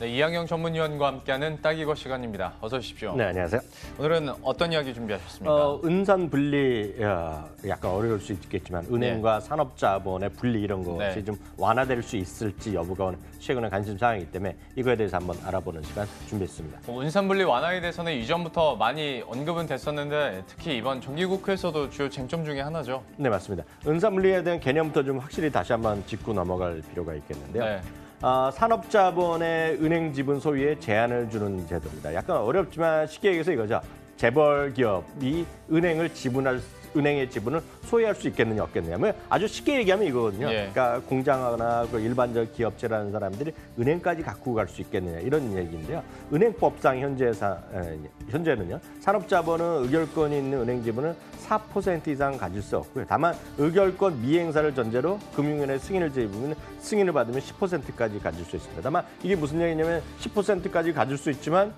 네, 이항영 전문위원과 함께하는 딱이거 시간입니다. 어서 오십시오. 네, 안녕하세요. 오늘은 어떤 이야기 준비하셨습니까? 은산 분리 약간 어려울 수 있겠지만 은행과 산업자본의 분리 이런 것이 좀 완화될 수 있을지 여부가 최근에 관심 사항이기 때문에 이거에 대해서 한번 알아보는 시간 준비했습니다. 은산 분리 완화에 대해서는 이전부터 많이 언급은 됐었는데 특히 이번 정기국회에서도 주요 쟁점 중에 하나죠. 네, 맞습니다. 은산 분리에 대한 개념부터 좀 확실히 다시 한번 짚고 넘어갈 필요가 있겠는데요. 네. 산업자본의 은행 지분 소유에 제한을 주는 제도입니다. 약간 어렵지만 쉽게 얘기해서 이거죠. 재벌 기업이 은행의 지분을 소유할 수 있겠느냐 없겠느냐. 뭐 아주 쉽게 얘기하면 이거거든요. 예. 그러니까 공장하거나 그 일반적 기업체라는 사람들이 은행까지 갖고 갈 수 있겠느냐 이런 얘기인데요. 은행법상 현재는요. 산업자본은 의결권이 있는 은행 지분을 4% 이상 가질 수 없고요. 다만 의결권 미행사를 전제로 금융위원회 승인을 받으면 10%까지 가질 수 있습니다. 다만 이게 무슨 얘기냐면 10%까지 가질 수 있지만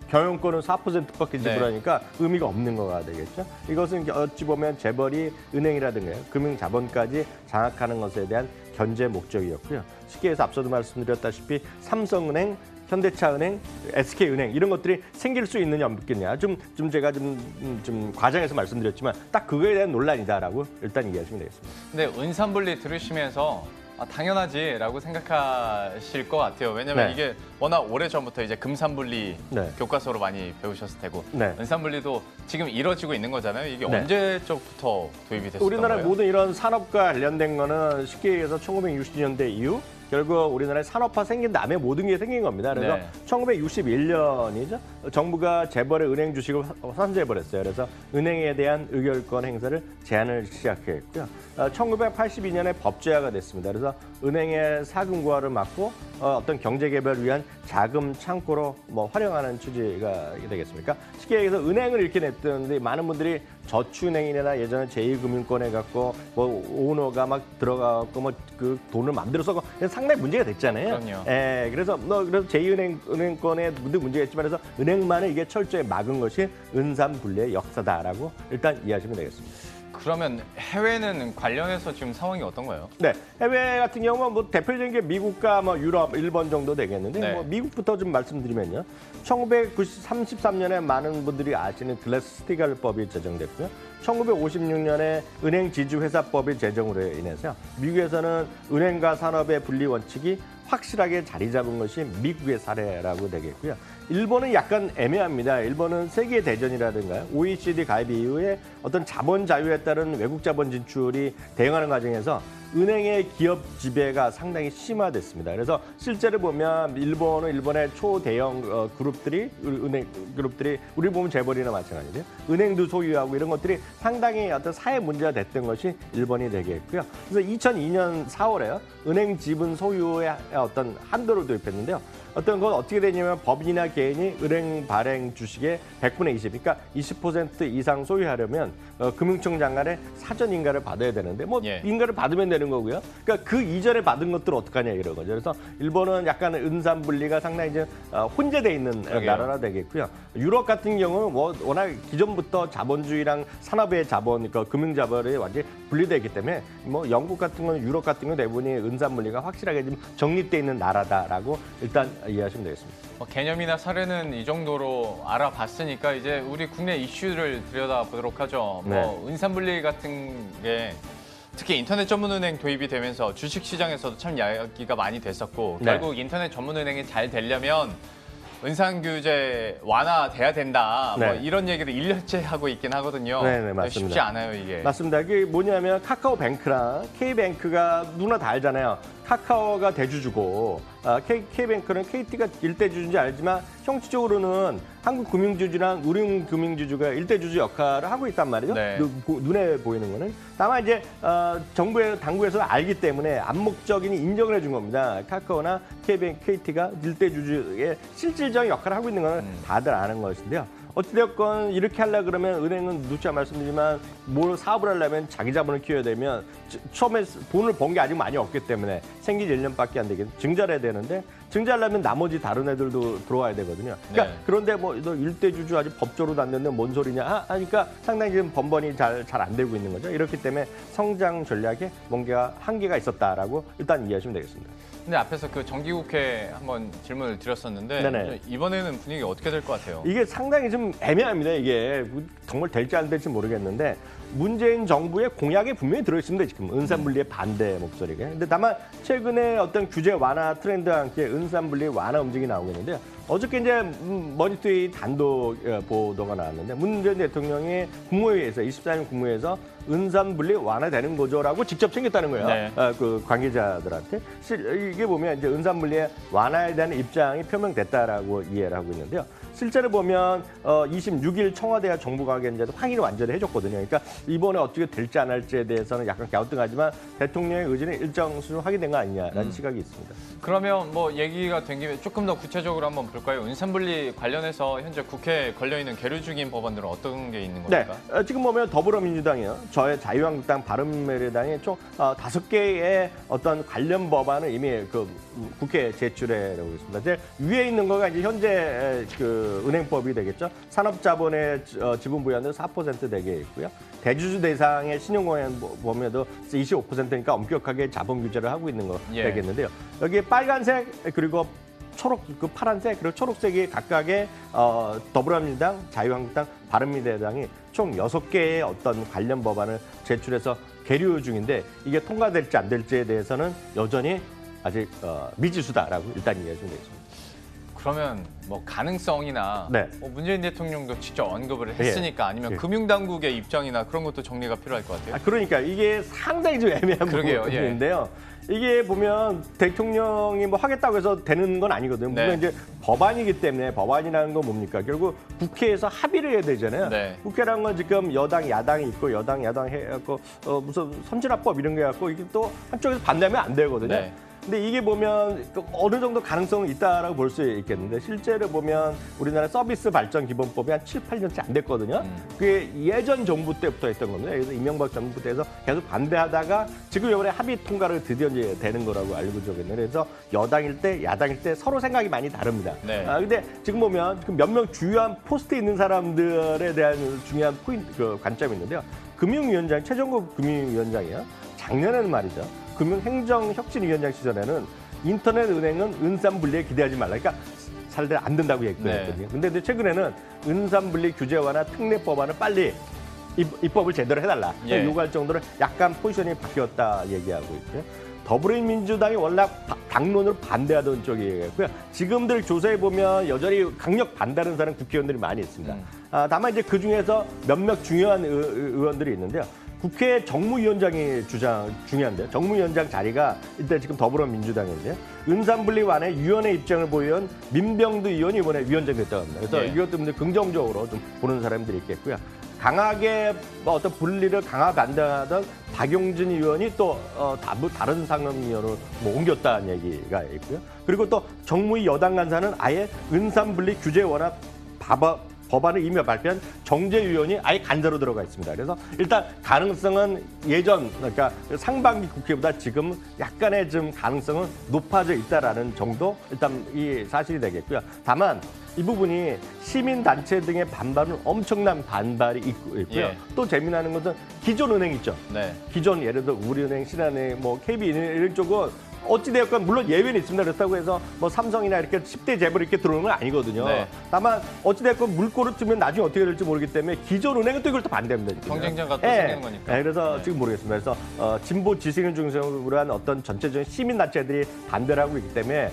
경영권은 4%밖에 지불하니까 의미가 없는 거가 되겠죠. 이것은 어찌 보면 재벌이 은행이라든가 금융자본까지 장악하는 것에 대한 견제 목적이었고요. 쉽게 해서 앞서도 말씀드렸다시피 삼성은행, 현대차은행, SK은행 이런 것들이 생길 수 있느냐 없겠냐. 제가 좀 과장해서 말씀드렸지만 딱 그거에 대한 논란이다라고 일단 얘기하시면 되겠습니다. 근데 은산분리 들으시면서 당연하지라고 생각하실 것 같아요. 왜냐하면 이게 워낙 오래전부터 이제 금산분리 교과서로 많이 배우셨을 테고 은산분리도 지금 이뤄지고 있는 거잖아요. 이게 언제적부터 도입이 됐었던 우리나라 거예요? 모든 이런 산업과 관련된 거는 쉽게 얘기해서 1960년대 이후 결국 우리나라의 산업화 생긴 다음에 모든 게 생긴 겁니다. 그래서 1961년이죠. 정부가 재벌의 은행 주식을 선제해버렸어요. 그래서 은행에 대한 의결권 행사를 제한을 시작했고요. 1982년에 법제화가 됐습니다. 그래서 은행의 사금고하를 막고 어떤 경제개발을 위한 자금 창고로 활용하는 취지가 되겠습니까? 쉽게 얘기해서 은행을 이렇게 냈던데 많은 분들이 저축은행이나 예전에 제2금융권 해갖고 오너가 막 들어가고 그 돈을 만들어 써고 상당히 문제가 됐잖아요. 그럼요. 그래서 제2은행권에 문제가 있지만 그래서 은행만을 이게 철저히 막은 것이 은산 분리의 역사다라고 일단 이해하시면 되겠습니다. 그러면 해외는 관련해서 지금 상황이 어떤가요? 네, 해외 같은 경우는 대표적인 게 미국과 유럽, 일본 정도 되겠는데 미국부터 좀 말씀드리면요. 1933년에 많은 분들이 아시는 글래스-스티갈법이 제정됐고요. 1956년에 은행지주회사법이 제정으로 인해서 미국에서는 은행과 산업의 분리 원칙이 확실하게 자리 잡은 것이 미국의 사례라고 되겠고요. 일본은 약간 애매합니다. 일본은 세계대전이라든가 OECD 가입 이후에 어떤 자본 자유에 따른 외국 자본 진출이 대응하는 과정에서 은행의 기업 지배가 상당히 심화됐습니다. 그래서 실제로 보면 일본의 초대형 은행 그룹들이 우리 보면 재벌이나 마찬가지죠. 은행도 소유하고 이런 것들이 상당히 어떤 사회 문제가 됐던 것이 일본이 되겠고요. 그래서 2002년 4월에요. 은행 지분 소유의 어떤 한도를 도입했는데요. 어떤 건 어떻게 되냐면 법인이나 개인이 은행 발행 주식의 100분의 20, 그러니까 20% 이상 소유하려면 금융청 장관의 사전 인가를 받아야 되는데 인가를 받으면 되는 거고요. 그러니까 그 이전에 받은 것들을 어떡하냐 이런 거죠. 그래서 일본은 약간 은산 분리가 상당히 이제 혼재돼 있는 나라라 되겠고요. 유럽 같은 경우는 워낙 기존부터 자본주의랑 산업의 자본, 그러니까 금융 자본이 완전히 분리되어 있기 때문에 영국 같은 건 유럽 같은 건 대부분이 은산 분리가 확실하게 좀 정립돼 있는 나라다라고 일단 이해하시면 되겠습니다. 개념이나 사례는 이 정도로 알아봤으니까 이제 우리 국내 이슈를 들여다보도록 하죠. 은산분리 같은 게 특히 인터넷 전문은행 도입이 되면서 주식시장에서도 참 이야기가 많이 됐었고 결국 인터넷 전문은행이 잘 되려면 은산 규제 완화돼야 된다. 이런 얘기를 1년째 하고 있긴 하거든요. 맞습니다. 쉽지 않아요, 이게. 맞습니다. 이게 뭐냐면 카카오뱅크랑 K뱅크가 누구나 다 알잖아요. 카카오가 대주주고 K뱅크는 KT가 일대주주인지 알지만 형식적으로는 한국금융주주랑 우리금융주주가 일대주주 역할을 하고 있단 말이죠. 눈에 보이는 거는. 다만 이제 당국에서 알기 때문에 암묵적인 인정을 해준 겁니다. 카카오나 KT가 일대주주의 실질적인 역할을 하고 있는 건 다들 아는 것인데요. 어찌됐건 이렇게 하려고 그러면 은행은 누차 말씀드리지만 뭘 사업을 하려면 자기 자본을 키워야 되면 처음에 돈을 번 게 아직 많이 없기 때문에 생긴 지 1년밖에 안 되겠 증자를 해야 되는데 증자하려면 나머지 다른 애들도 들어와야 되거든요. 그러니까 네. 그런데 뭐 너 일대주주 아직 법조로도 안 됐는데 뭔 소리냐 하니까 상당히 지금 번번이 잘 안 되고 있는 거죠. 이렇기 때문에 성장 전략에 뭔가 한계가 있었다라고 일단 이해하시면 되겠습니다. 근데 앞에서 그 정기국회 한번 질문을 드렸었는데 네네. 이번에는 분위기 어떻게 될 것 같아요? 이게 상당히 좀 애매합니다. 이게 정말 될지 안 될지 모르겠는데 문재인 정부의 공약에 분명히 들어있습니다. 지금 은산분리의 반대 목소리가. 근데 다만 최근에 어떤 규제 완화 트렌드와 함께 은산분리 완화 움직임이 나오고 있는데요. 어저께 이제 머니투데이 단독 보도가 나왔는데 문 전 대통령이 국무회의에서 24일 국무회의에서 은산분리 완화되는 거죠라고 직접 챙겼다는 거예요. 네. 그 관계자들한테. 이게 보면 이제 은산분리의 완화에 대한 입장이 표명됐다라고 이해를 하고 있는데요. 실제로 보면 26일 청와대와 정부관계 이제 확인을 완전히 해줬거든요. 그러니까 이번에 어떻게 될지 안 할지에 대해서는 약간 갸우뚱하지만 대통령의 의지는 일정 수준 확인된 거 아니냐라는 시각이 있습니다. 그러면 뭐 얘기가 된 김에 조금 더 구체적으로 한번 볼까요? 은산분리 관련해서 현재 국회에 걸려있는 계류 중인 법안들은 어떤 게 있는 네, 겁니까? 지금 보면 더불어민주당이요, 저의 자유한국당, 바른미래당이 총 5개의 어떤 관련 법안을 이미 그 국회에 제출해라고 있습니다. 이제 위에 있는 거가 이제 현재 그 은행법이 되겠죠. 산업자본의 지분 부여는 4% 되게 있고요. 대주주 대상의 신용공연 보면도 25%니까 엄격하게 자본 규제를 하고 있는 거 예. 되겠는데요. 여기에 빨간색 그리고 초록, 그 파란색 그리고 초록색이 각각의 더불어민주당, 자유한국당, 바른미래당이 총 6개의 어떤 관련 법안을 제출해서 계류 중인데 이게 통과될지 안 될지에 대해서는 여전히 아직 미지수다라고 일단 이해해주면 되겠습니다. 그러면 뭐 가능성이나 네. 문재인 대통령도 직접 언급을 했으니까 아니면 예. 금융당국의 입장이나 그런 것도 정리가 필요할 것 같아요. 그러니까 이게 상당히 좀 애매한 그러게요, 부분인데요. 이게 보면 대통령이 뭐 하겠다고 해서 되는 건 아니거든요. 물론 네. 이제 법안이기 때문에 법안이라는 건 뭡니까? 결국 국회에서 합의를 해야 되잖아요. 네. 국회라는 건 지금 여당, 야당이 있고 여당, 야당 해갖고 무슨 선진화법 이런 게 갖고 이게 또 한쪽에서 반대하면 안 되거든요. 네. 근데 이게 보면 어느 정도 가능성은 있다라고 볼 수 있겠는데 실제로 보면 우리나라 서비스 발전 기본법이 한 7, 8년째 안 됐거든요. 그게 예전 정부 때부터 했던 겁니다. 그래서 이명박 정부 때에서 계속 반대하다가 지금 이번에 합의 통과를 드디어 이제 되는 거라고 알고 있는데 그래서 여당일 때, 야당일 때 서로 생각이 많이 다릅니다. 네. 근데 지금 보면 몇 명 주요한 포스트에 있는 사람들에 대한 중요한 포인트, 관점이 있는데요. 금융위원장, 최종국 금융위원장이요. 작년에는 말이죠. 금융행정혁신위원장 시절에는 인터넷 은행은 은산분리에 기대하지 말라. 그러니까 사례들 안 된다고 얘기했거든요. 근데 최근에는 은산분리 규제 완화 특례법안을 빨리 입법을 제대로 해달라. 예. 요구할 정도로 약간 포지션이 바뀌었다 얘기하고 있고요. 더불어민주당이 워낙 당론을 반대하던 쪽이 얘기했고요. 지금들 조사해 보면 여전히 강력 반대하는 사람 국회의원들이 많이 있습니다. 다만 이제 그 중에서 몇몇 중요한 의원들이 있는데요. 국회 정무위원장이 중요한데요. 정무위원장 자리가 일단 지금 더불어민주당인데요. 은산분리 완화의 위원회 입장을 보이던 민병두 의원이 이번에 위원장이 됐다고 합니다. 그래서 이것 때문에 긍정적으로 좀 보는 사람들이 있겠고요. 강하게 어떤 분리를 강하게 반대하던 박용진 의원이 또 다른 상임위원으로 옮겼다는 얘기가 있고요. 그리고 또 정무위 여당 간사는 아예 은산분리 규제 완화 법안을 이미 발표한 정재위원이 아예 간사로 들어가 있습니다. 그래서 일단 가능성은 예전, 그러니까 상반기 국회보다 지금 약간의 좀 가능성은 높아져 있다라는 정도 일단 이 사실이 되겠고요. 다만 이 부분이 시민단체 등의 반발은 엄청난 반발이 있고요. 예. 또 재미나는 것은 기존 은행 있죠. 네. 기존 예를 들어 우리은행, 신한은행, 뭐 KB은행 이런 쪽은 어찌되었건 물론 예외는 있습니다. 그렇다고 해서 뭐 삼성이나 이렇게 10대 재벌 이렇게 들어오는 건 아니거든요. 네. 다만 어찌되었건 물꼬를 뜨면 나중에 어떻게 될지 모르기 때문에 기존 은행은 또 이걸 또 반대합니다. 지금. 경쟁자가 또 생기는 거니까. 그래서 지금 모르겠습니다. 그래서 진보 지식인 중심으로 한 어떤 전체적인 시민단체들이 반대를 하고 있기 때문에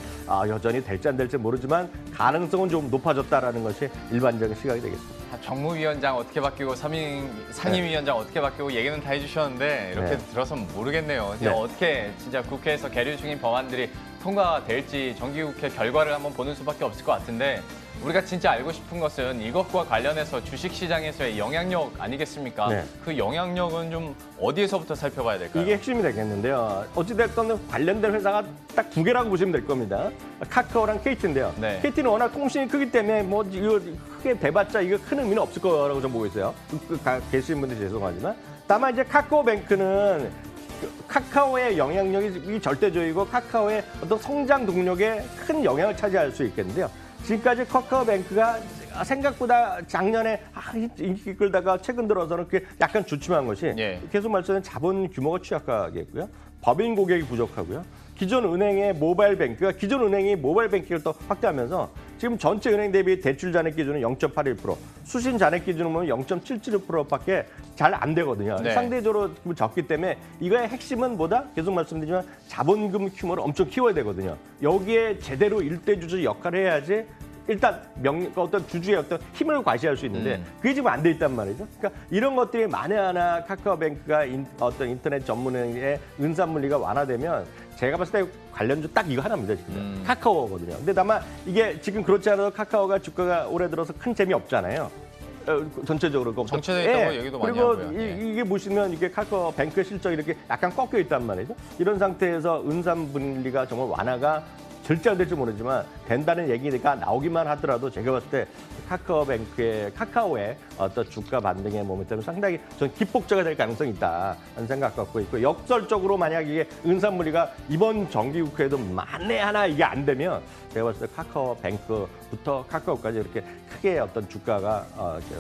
여전히 될지 안 될지 모르지만 가능성은 좀 높아졌다라는 것이 일반적인 시각이 되겠습니다. 정무위원장 어떻게 바뀌고 상임위원장 어떻게 바뀌고 얘기는 다 해주셨는데 이렇게 들어서는 모르겠네요. 네. 어떻게 진짜 국회에서 계류 중인 법안들이 통과될지 정기국회 결과를 한번 보는 수밖에 없을 것 같은데 우리가 진짜 알고 싶은 것은 이것과 관련해서 주식시장에서의 영향력 아니겠습니까? 네. 그 영향력은 좀 어디에서부터 살펴봐야 될까요? 이게 핵심이 되겠는데요. 어찌됐건 관련된 회사가 딱 2개라고 보시면 될 겁니다. 카카오랑 KT인데요. 네. KT는 워낙 통신이 크기 때문에 뭐 이거 크게 대봤자 이거 큰 의미는 없을 거라고 저는 보고 있어요. 계시는 분들 죄송하지만. 다만 이제 카카오뱅크는 카카오의 영향력이 절대적이고 카카오의 어떤 성장 동력에 큰 영향을 차지할 수 있겠는데요. 지금까지 카카오뱅크가 생각보다 작년에 인기 끌다가 최근 들어서는 그게 약간 주춤한 것이 예. 계속 말씀드린 자본 규모가 취약하겠고요. 법인 고객이 부족하고요. 기존 은행의 모바일 뱅크가 기존 은행이 모바일 뱅킹을 또 확대하면서 지금 전체 은행 대비 대출 잔액 기준은 0.81%, 수신 잔액 기준은 보면 0.77%밖에 잘 안 되거든요. 네. 상대적으로 적기 때문에 이거의 핵심은 뭐다? 계속 말씀드리지만 자본금 규모를 엄청 키워야 되거든요. 여기에 제대로 일대주주 역할을 해야지 일단 어떤 주주의 어떤 힘을 과시할 수 있는데 그게 지금 안 돼 있단 말이죠. 그러니까 이런 것들이 만에 하나 카카오뱅크가 어떤 인터넷 전문의 은산물리가 완화되면 제가 봤을 때 관련주 딱 이거 하나입니다. 지금 카카오거든요. 근데 다만 이게 지금 그렇지 않아도 카카오가 주가가 올해 들어서 큰 재미 없잖아요. 전체적으로 정체돼 있다고 얘기도 많이 그리고 하고요. 이게 보시면 이게 카카오뱅크의 실적이 이렇게 약간 꺾여 있단 말이죠. 이런 상태에서 은산분리가 정말 완화가 절대될지 모르지만 된다는 얘기가 나오기만 하더라도 제가 봤을 때 카카오의 어떤 주가 반등의 모멘텀은 상당히 전 기폭제가 될 가능성이 있다는 생각 갖고 있고 역설적으로 만약 이게 은산물리가 이번 정기국회에도 만에 하나 이게 안 되면 제가 봤을 때 카카오뱅크부터 카카오까지 이렇게 크게 어떤 주가가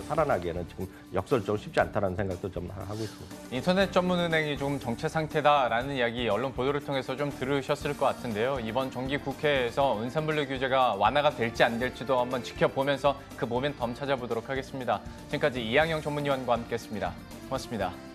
살아나기에는 지금 역설적으로 쉽지 않다는 생각도 좀 하고 있습니다. 인터넷 전문은행이 좀 정체 상태다라는 이야기 언론 보도를 통해서 좀 들으셨을 것 같은데요. 이번 정기국회에서 은산분리 규제가 완화가 될지 안 될지도 한번 지켜보면서 그 모멘텀 찾아보도록 하겠습니다. 지금까지 이항영 전문위원과 함께했습니다. 고맙습니다.